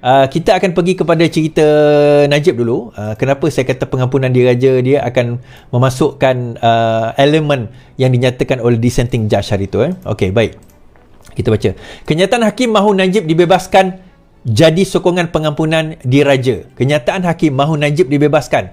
Kita akan pergi kepada cerita Najib dulu. Kenapa saya kata pengampunan diraja dia akan memasukkan elemen yang dinyatakan oleh dissenting judge hari itu. Okey, baik. Kita baca. Kenyataan hakim mahu Najib dibebaskan jadi sokongan pengampunan diraja. Kenyataan hakim mahu Najib dibebaskan.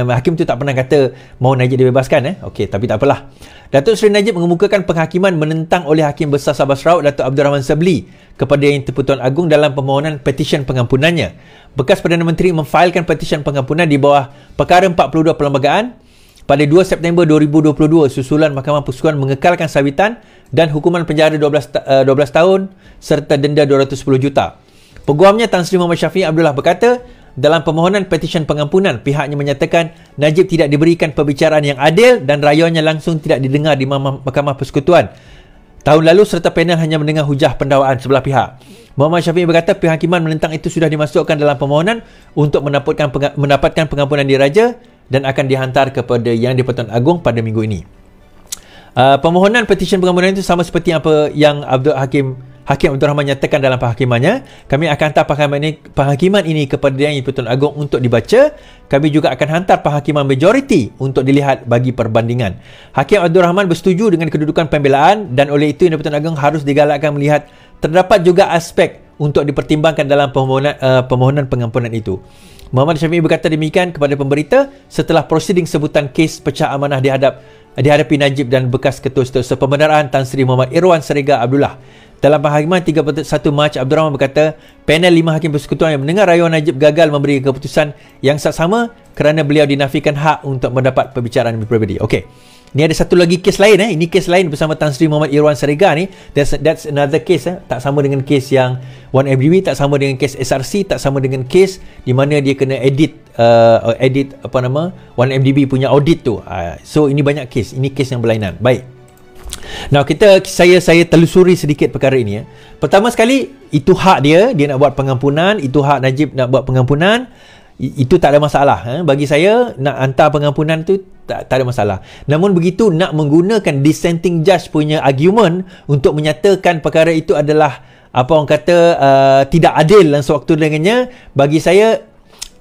Hakim tu tak pernah kata mahu Najib dibebaskan. Okey, tapi tak apalah. Datuk Seri Najib mengemukakan penghakiman menentang oleh Hakim Besar Sabah Sarawak Datuk Abdul Rahman Sabli kepada Yang di-Pertuan Agong dalam permohonan petisyen pengampunannya. Bekas Perdana Menteri memfailkan petisyen pengampunan di bawah Perkara 42 Perlembagaan pada 2 September 2022 susulan Mahkamah Persekutuan mengekalkan sabitan dan hukuman penjara 12 tahun serta denda 210 juta. Peguamnya Tan Sri Muhammad Syafiee Abdullah berkata, dalam permohonan petisyen pengampunan, pihaknya menyatakan Najib tidak diberikan pembicaraan yang adil dan rayuannya langsung tidak didengar di Mahkamah Persekutuan tahun lalu serta panel hanya mendengar hujah pendakwaan sebelah pihak. Muhammad Syafiee berkata penghakiman menentang itu sudah dimasukkan dalam permohonan untuk mendapatkan pengampunan diraja dan akan dihantar kepada Yang di-Pertuan Agong pada minggu ini. Permohonan petisyen pengampunan itu sama seperti apa yang Hakim Abdul Rahman nyatakan dalam penghakimannya. Kami akan hantar penghakiman ini kepada Yang di-Pertuan Agong untuk dibaca. Kami juga akan hantar penghakiman majoriti untuk dilihat bagi perbandingan. Hakim Abdul Rahman bersetuju dengan kedudukan pembelaan dan oleh itu Yang di-Pertuan Agong harus digalakkan melihat terdapat juga aspek untuk dipertimbangkan dalam permohonan pengampunan itu. Muhammad Syafiee berkata demikian kepada pemberita setelah prosiding sebutan kes pecah amanah dihadapi Najib dan bekas ketua setiausaha pembenaran Tan Sri Muhammad Irwan Serega Abdullah. Dalam penghakiman 31 Mac, Abdul Rahman berkata, panel 5 hakim persekutuan yang mendengar rayuan Najib gagal memberi keputusan yang saksama kerana beliau dinafikan hak untuk mendapat perbicaraan pribadi. Okey. Ni ada satu lagi kes lain. Ini kes lain bersama Tan Sri Muhammad Irwan Serega ni. That's another case. Tak sama dengan kes yang 1MDB, tak sama dengan kes SRC, tak sama dengan kes di mana dia kena edit 1MDB punya audit tu. So ini banyak kes. Ini kes yang berlainan. Baik. Now saya telusuri sedikit perkara ini. Pertama sekali, itu hak dia nak buat pengampunan, itu hak Najib nak buat pengampunan. Itu tak ada masalah. Bagi saya nak hantar pengampunan tu tak ada masalah. Namun begitu nak menggunakan dissenting judge punya argument untuk menyatakan perkara itu adalah apa orang kata tidak adil dalam sewaktu dengannya, bagi saya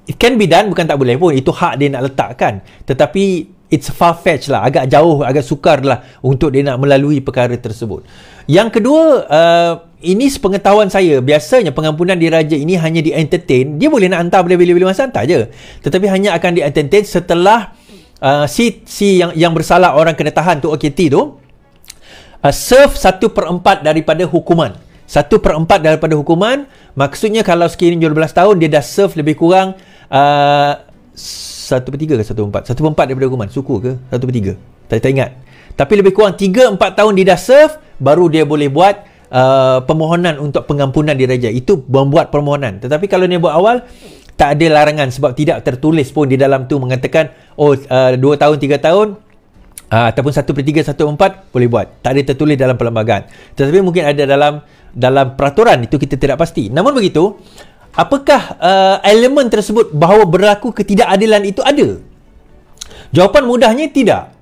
it can be done, bukan tak boleh pun. Itu hak dia nak letakkan. Tetapi it's far-fetched lah, agak jauh, agak sukar lah untuk dia nak melalui perkara tersebut. Yang kedua, ini sepengetahuan saya, biasanya pengampunan diraja ini hanya di-entertain. Dia boleh nak hantar bila-bila masa, hantar je. Tetapi hanya akan di-entertain setelah si yang bersalah, orang kena tahan tu, OKT tu, serve 1/4 daripada hukuman. 1/4 daripada hukuman, maksudnya kalau sekiranya 12 tahun, dia dah serve lebih kurang 1/3 ke 1/4? 1/4 daripada hukuman. Suku ke? 1/3? Tak ingat. Tapi lebih kurang 3-4 tahun dia dah serve, baru dia boleh buat permohonan untuk pengampunan diraja. Itu membuat permohonan. Tetapi kalau dia buat awal, tak ada larangan sebab tidak tertulis pun di dalam tu mengatakan 2 tahun, 3 tahun ataupun 1/3, 1/4 boleh buat. Tak ada tertulis dalam perlembagaan. Tetapi mungkin ada dalam peraturan, itu kita tidak pasti. Namun begitu, apakah elemen tersebut bahawa berlaku ketidakadilan itu ada? Jawapan mudahnya tidak.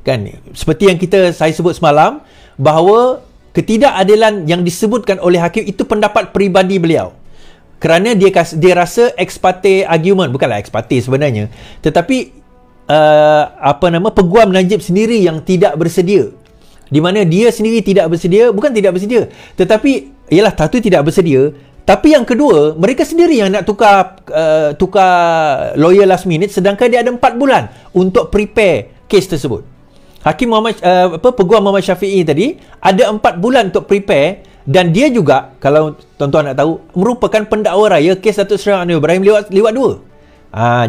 Kan? Seperti yang saya sebut semalam, bahawa ketidakadilan yang disebutkan oleh hakim itu pendapat peribadi beliau. Kerana dia rasa ex parte argument, bukanlah ex parte sebenarnya, tetapi peguam Najib sendiri yang tidak bersedia. Di mana dia sendiri tidak bersedia, bukan tidak bersedia, tetapi ialah satu tidak bersedia. Tapi yang kedua, mereka sendiri yang nak tukar lawyer last minute, sedangkan dia ada 4 bulan untuk prepare kes tersebut. Hakim Peguam Muhammad Syafiee tadi ada 4 bulan untuk prepare, dan dia juga, kalau tuan-tuan nak tahu, merupakan pendakwa raya kes Datuk Seri Anwar Ibrahim liwat 2.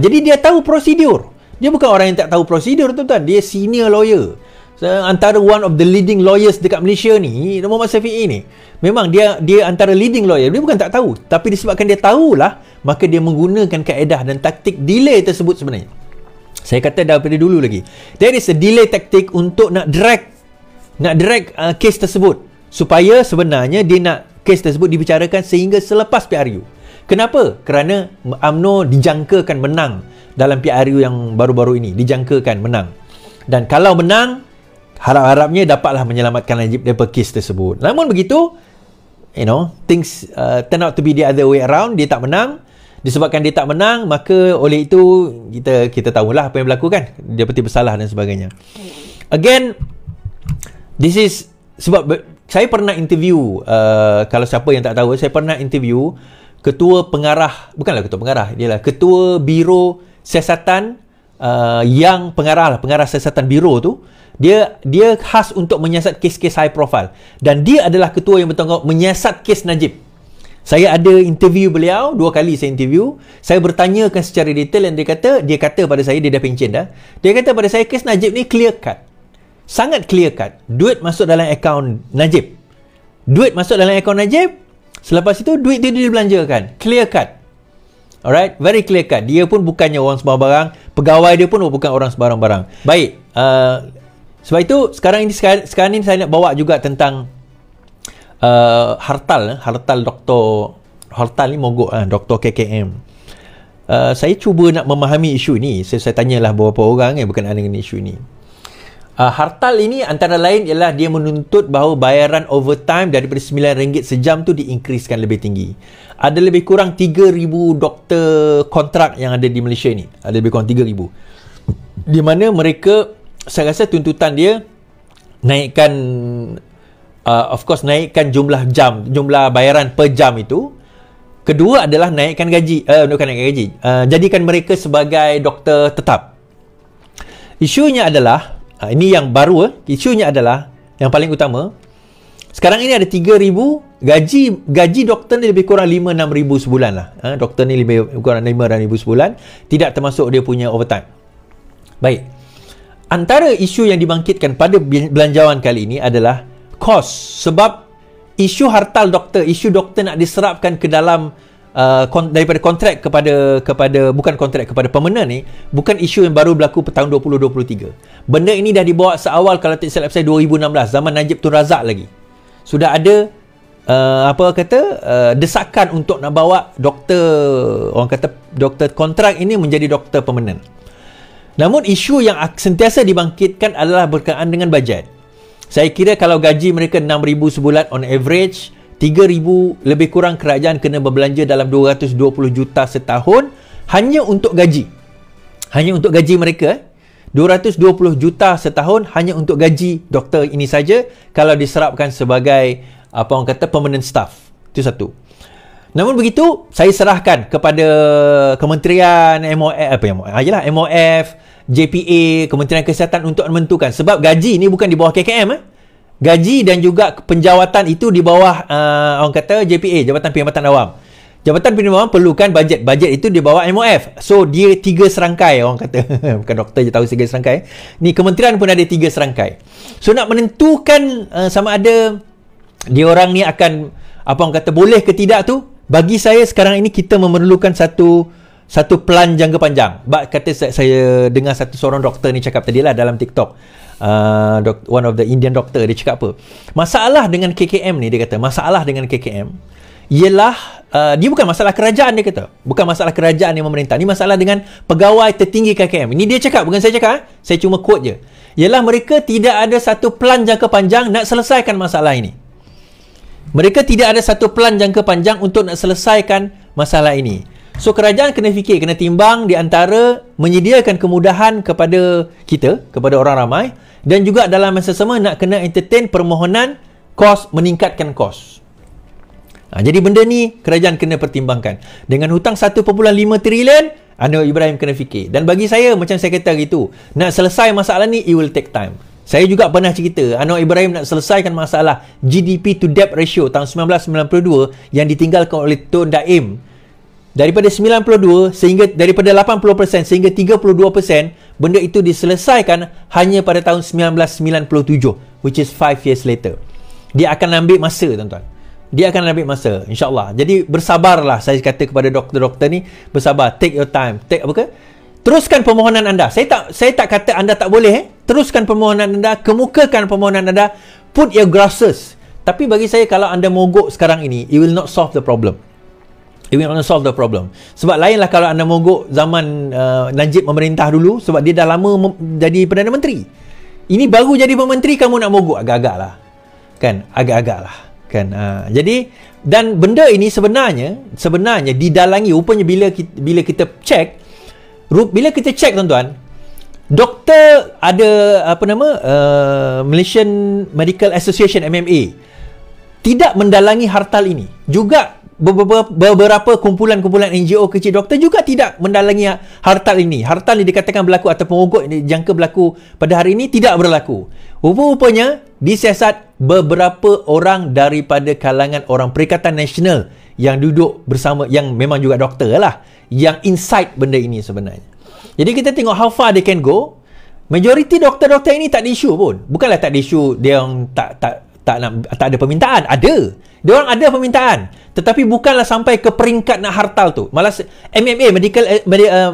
Jadi dia tahu prosedur. Dia bukan orang yang tak tahu prosedur, tuan-tuan. Dia senior lawyer. Antara one of the leading lawyers dekat Malaysia ni, Muhammad Syafiee ni. Memang dia antara leading lawyer. Dia bukan tak tahu, tapi disebabkan dia tahulah, maka dia menggunakan kaedah dan taktik delay tersebut sebenarnya. Saya kata daripada dulu lagi, there is a delay taktik untuk nak drag kes tersebut, supaya sebenarnya dia nak kes tersebut dibicarakan sehingga selepas PRU. Kenapa? Kerana UMNO dijangkakan menang dalam PRU yang baru-baru ini, dijangkakan menang. Dan kalau menang, harap-harapnya dapatlah menyelamatkan Najib daripada kes tersebut. Namun begitu, things turn out to be the other way around. Dia tak menang. Disebabkan dia tak menang, maka oleh itu kita tahulah apa yang berlaku kan. Dia peti bersalah dan sebagainya. Again, this is sebab saya pernah interview, kalau siapa yang tak tahu, saya pernah interview ketua pengarah, bukanlah ketua pengarah, dia lah ketua biro siasatan, yang pengarah siasatan biro tu. Dia khas untuk menyiasat kes-kes high profile, dan dia adalah ketua yang bertanggungjawab menyiasat kes Najib. Saya ada interview beliau, 2 kali saya interview. Saya bertanyakan secara detail, dan dia kata pada saya, dia dah pencen dah. Dia kata pada saya, kes Najib ni clear cut. Sangat clear cut. Duit masuk dalam akaun Najib. Selepas itu duit dia dibelanjakan. Clear cut. Alright, very clear cut. Dia pun bukannya orang sembarang-barang, pegawai dia pun bukan orang sembarang-barang. Baik, sebab itu sekarang ini saya nak bawa juga tentang Hartal Hartal ni mogok Dr. KKM. Saya cuba nak memahami isu ni. Saya tanyalah beberapa orang berkenaan dengan isu ni. Hartal ini antara lain ialah dia menuntut bahawa bayaran overtime daripada RM9 sejam tu diincreasekan lebih tinggi. Ada lebih kurang 3,000 doktor kontrak yang ada di Malaysia ni. Ada lebih kurang 3,000. Di mana mereka, saya rasa tuntutan dia naikkan, of course naikkan jumlah bayaran per jam itu. Kedua adalah naikkan gaji, bukan naikkan gaji, jadikan mereka sebagai doktor tetap. Isunya adalah, ini yang baru, isunya adalah yang paling utama. Sekarang ini ada 3,000 gaji doktor ni lebih kurang 5-6 ribu sebulan lah. Doktor ni lebih kurang 5-6 ribu sebulan, tidak termasuk dia punya overtime. Baik, antara isu yang dibangkitkan pada belanjawan kali ini adalah kos. Sebab isu hartal doktor, isu doktor nak diserapkan ke dalam daripada kontrak kepada bukan kontrak kepada permanent ni, bukan isu yang baru berlaku pada tahun 2023. Benda ini dah dibawa seawal, kalau tak silap saya, 2016, zaman Najib Tun Razak lagi. Sudah ada desakan untuk nak bawa doktor, orang kata doktor kontrak ini menjadi doktor permanent. Namun isu yang sentiasa dibangkitkan adalah berkaitan dengan bajet. Saya kira kalau gaji mereka 6,000 sebulan on average, 3,000 lebih kurang kerajaan kena berbelanja dalam 220 juta setahun hanya untuk gaji. Hanya untuk gaji mereka. 220 juta setahun hanya untuk gaji doktor ini saja kalau diserapkan sebagai orang kata permanent staff. Itu satu. Namun begitu, saya serahkan kepada Kementerian MOF, JPA, Kementerian Kesihatan untuk menentukan. Sebab gaji ni bukan di bawah KKM. Gaji dan juga penjawatan itu di bawah orang kata JPA, Jabatan Perkhidmatan Awam. Jabatan Perkhidmatan Awam perlukan bajet. Bajet itu di bawah MOF. So dia 3 serangkai, orang kata. Bukan doktor je tahu 3 serangkai. Ni kementerian pun ada 3 serangkai. So nak menentukan sama ada dia orang ni akan orang kata boleh ke tidak tu, bagi saya sekarang ini kita memerlukan satu plan jangka panjang. Kata saya dengar seorang doktor ni cakap tadi lah dalam TikTok. One of the Indian doctor, dia cakap apa? Masalah dengan KKM ni, dia kata, masalah dengan KKM ialah dia bukan masalah kerajaan, dia kata. Bukan masalah kerajaan yang memerintah. Ni masalah dengan pegawai tertinggi KKM. Ini dia cakap, bukan saya cakap. Saya cuma quote je. Ialah mereka tidak ada satu plan jangka panjang nak selesaikan masalah ini. Mereka tidak ada satu plan jangka panjang untuk nak selesaikan masalah ini. So kerajaan kena fikir, kena timbang di antara menyediakan kemudahan kepada kita, kepada orang ramai, dan juga dalam masa sama nak kena entertain permohonan kos, meningkatkan kos. Jadi benda ni kerajaan kena pertimbangkan. Dengan hutang 1.5 trilion, Anwar Ibrahim kena fikir. Dan bagi saya, macam saya kata gitu, nak selesai masalah ni, it will take time. Saya juga pernah cerita, Anwar Ibrahim nak selesaikan masalah GDP to debt ratio tahun 1992 yang ditinggalkan oleh Tun Daim. Daripada 92 sehingga daripada 80% sehingga 32%, benda itu diselesaikan hanya pada tahun 1997, which is 5 years later. Dia akan ambil masa, tuan-tuan. Dia akan ambil masa, insya-Allah. Jadi bersabarlah, saya kata kepada doktor-doktor ni, bersabar, take your time. Teruskan permohonan anda. Saya tak kata anda tak boleh, teruskan permohonan anda, kemukakan permohonan anda, put your grasses. Tapi bagi saya, kalau anda mogok sekarang ini, it will not solve the problem. It will not solve the problem. Sebab lainlah kalau anda mogok zaman Najib memerintah dulu, sebab dia dah lama jadi Perdana Menteri. Ini baru jadi Perdana Menteri, kamu nak mogok, agak-agak lah. Kan? Agak-agak lah. Kan. Jadi dan benda ini sebenarnya didalangi rupanya bila kita cek, tuan-tuan, doktor ada Malaysian Medical Association MMA tidak mendalangi hartal ini. Juga beberapa kumpulan-kumpulan NGO kecil doktor juga tidak mendalangi hartal ini. Hartal yang dikatakan berlaku atau mogok jangka berlaku pada hari ini tidak berlaku. Rupa-rupanya disiasat beberapa orang daripada kalangan orang Perikatan Nasional yang duduk bersama, yang memang juga doktor lah, yang insight benda ini sebenarnya. Jadi kita tengok how far they can go. Majoriti doktor-doktor ini tak ada isu pun. Bukanlah tak ada isu dia orang tak ada permintaan. Ada. Dia orang ada permintaan. Tetapi bukanlah sampai ke peringkat nak hartal tu. Malah MMA,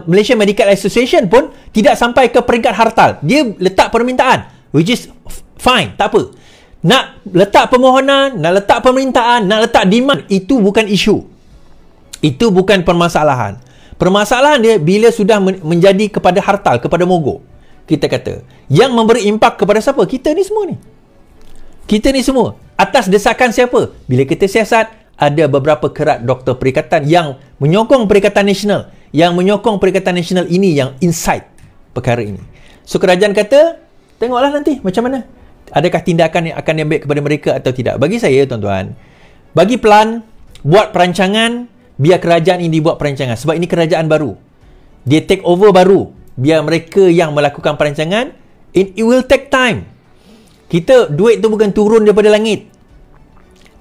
Malaysia Medical Association pun tidak sampai ke peringkat hartal. Dia letak permintaan, which is fine, tak apa. Nak letak permohonan, nak letak permintaan, nak letak demand, itu bukan isu. Itu bukan permasalahan. Permasalahan dia bila sudah menjadi kepada hartal, kepada mogok. Kita kata, yang memberi impak kepada siapa? Kita ni semua ni. Kita ni semua. Atas desakan siapa? Bila kita siasat, ada beberapa kerat doktor perikatan yang menyokong Perikatan Nasional. Yang menyokong Perikatan Nasional ini yang insight perkara ini. So, kerajaan kata, tengoklah nanti macam mana. Adakah tindakan yang akan diambil kepada mereka atau tidak? Bagi saya, tuan-tuan, bagi plan, buat perancangan, biar kerajaan ini buat perancangan. Sebab ini kerajaan baru. Dia take over baru. Biar mereka yang melakukan perancangan. It will take time. Duit tu bukan turun daripada langit.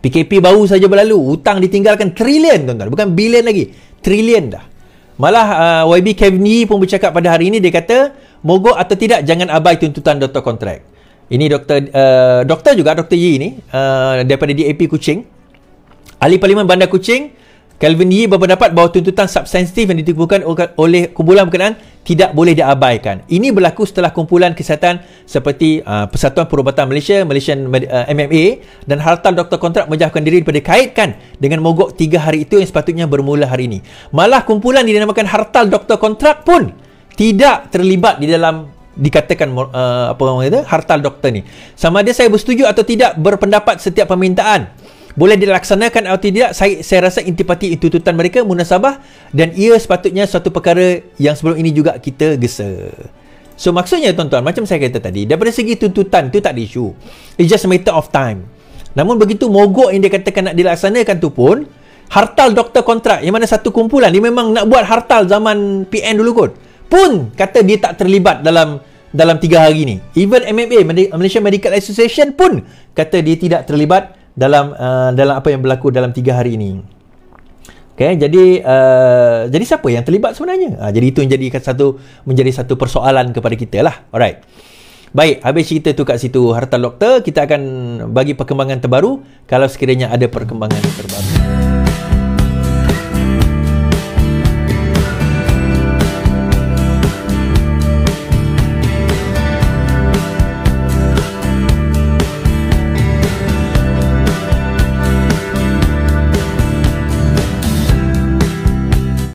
PKP baru saja berlalu, hutang ditinggalkan trilion, tuan-tuan. Bukan bilion lagi, trilion dah. Malah YB Kevin Yee pun bercakap pada hari ini, dia kata, mogok atau tidak, jangan abai tuntutan doktor kontrak. Ini doktor juga, Dr. Yee ni, daripada DAP Kuching. Ahli Parlimen Bandar Kuching, Kelvin Yee berpendapat bahawa tuntutan substantif yang ditubuhkan oleh kumpulan berkenaan tidak boleh diabaikan. Ini berlaku setelah kumpulan kesihatan seperti Persatuan Perubatan Malaysia, Malaysian MMA dan hartal doktor kontrak menjauhkan diri daripada kaitkan dengan mogok 3 hari itu yang sepatutnya bermula hari ini. Malah kumpulan yang dinamakan hartal doktor kontrak pun tidak terlibat di dalam dikatakan hartal doktor ni. Sama ada saya bersetuju atau tidak berpendapat setiap permintaan boleh dilaksanakan atau tidak, saya rasa intipati tuntutan mereka munasabah dan ia sepatutnya suatu perkara yang sebelum ini juga kita gesa. So maksudnya tuan-tuan, macam saya kata tadi, daripada segi tuntutan tu tak ada isu. It's just a matter of time. Namun begitu mogok yang dia katakan nak dilaksanakan tu pun, hartal doktor kontrak yang mana satu kumpulan dia memang nak buat hartal zaman PN dulu kot, pun kata dia tak terlibat dalam 3 hari ni. Even MMA, Malaysia Medical Association pun kata dia tidak terlibat dalam apa yang berlaku dalam 3 hari ini. Okay, jadi siapa yang terlibat sebenarnya? Jadi itu menjadi satu persoalan kepada kita lah. Alright. Baik, habis cerita tu kat situ hartal doktor, kita akan bagi perkembangan terbaru kalau sekiranya ada perkembangan terbaru.